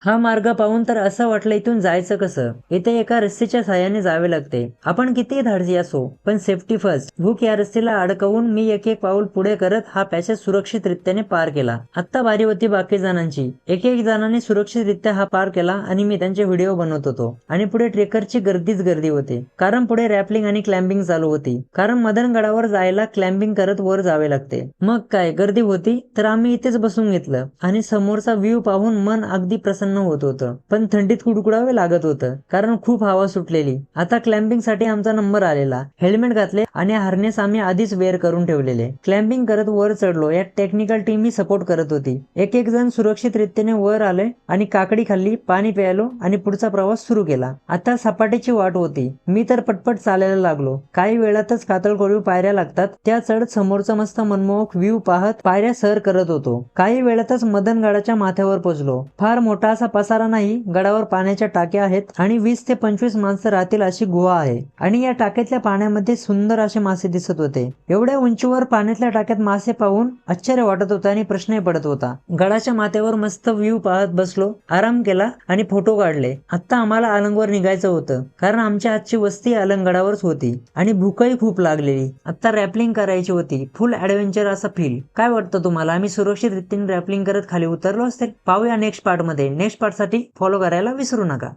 हा मार्ग पाहून तर असं वाटलं इथून जायचं कसं. इथे एका रस्सीच्या साहाय्याने जावे लागते. आपण कितीही धाडसी असो पण सेफ्टी फर्स्ट. भूक या रस्सीला अडकवून मी एक एक पाऊल पुढे करत हा पॅसेज सुरक्षितरित्याने पार केला. आता बारी होती बाकी जणांची. एक एक जणांनी सुरक्षितरित्या हा पार केला आणि मी त्यांचे व्हिडिओ बनवत होतो. आणि पुढे ट्रेकरची गर्दीच गर्दी होती. कारण पुढे रॅपलिंग आणि क्लाइम्बिंग चालू होती. कारण मदनगडावर जायला क्लाइम्बिंग करत वर जावे लागते. मग काय गर्दी होती तर आम्ही इथेच बसून घेतलं आणि समोरचा व्ह्यू पाहून मन अगदी प्रसन्न होत होतं. पण थंडीत कुडकुडावे लागत होतं कारण खूप हवा सुटलेली. आता क्लाइम्बिंग साठी आमचा नंबर आलेला. हेल्मेट घातले आणि हार्नेस आम्ही आधीच वेअर करून ठेवलेले. क्लाइम्बिंग करत वर चढलो. यात टेक्निकल टीम ही सपोर्ट करत होती. एक एक जण सुरक्षितरित्याने वर आले आणि काकडी खाल्ली, पाणी प्यायलो आणि पुढचा प्रवास सुरू केला. आता सपाटीची वाट होती. मी तर पटपट चालायला लागलो. काही वेळातच कातळकोरीव पायऱ्या लागतात. त्या चढत समोरचा मस्त मनमोहक व्ह्यू पाहत पायऱ्या सर करत होतो. काही वेळातच मदनगडाच्या माथ्यावर पोहोचलो. फार मोठा असा पसारा नाही. गडावर पाण्याच्या टाक्या आहेत आणि 20 ते 25 माणसं राहतील अशी गुहा आहे. आणि या टाक्यातल्या पाण्यामध्ये सुंदर असे मासे दिसत होते. एवढ्या उंचीवर पाण्यातल्या टाक्यात मासे पाहून आश्चर्य वाटत होतं आणि प्रश्नही पडत होता. गडाच्या माथ्यावर मस्त व्ह्यू पाहत बसलो, आराम केला आणि फोटो काढले. आता आम्हाला अलंगवर निघायचं होतं कारण आमच्या आजची वस्ती अलंगडावरच होती आणि भूकही खूप लागलेली. आता रॅपलिंग करायची होती. फुल ऍडव्हेंचर असा फील. काय वाटतं तुम्हाला आम्ही सुरक्षित रीतीने रॅपलिंग करत खाली उतरलो असेल? पाहूया नेक्स्ट पार्ट मध्ये. नेक्स्ट पार्ट साठी फॉलो करायला विसरू नका.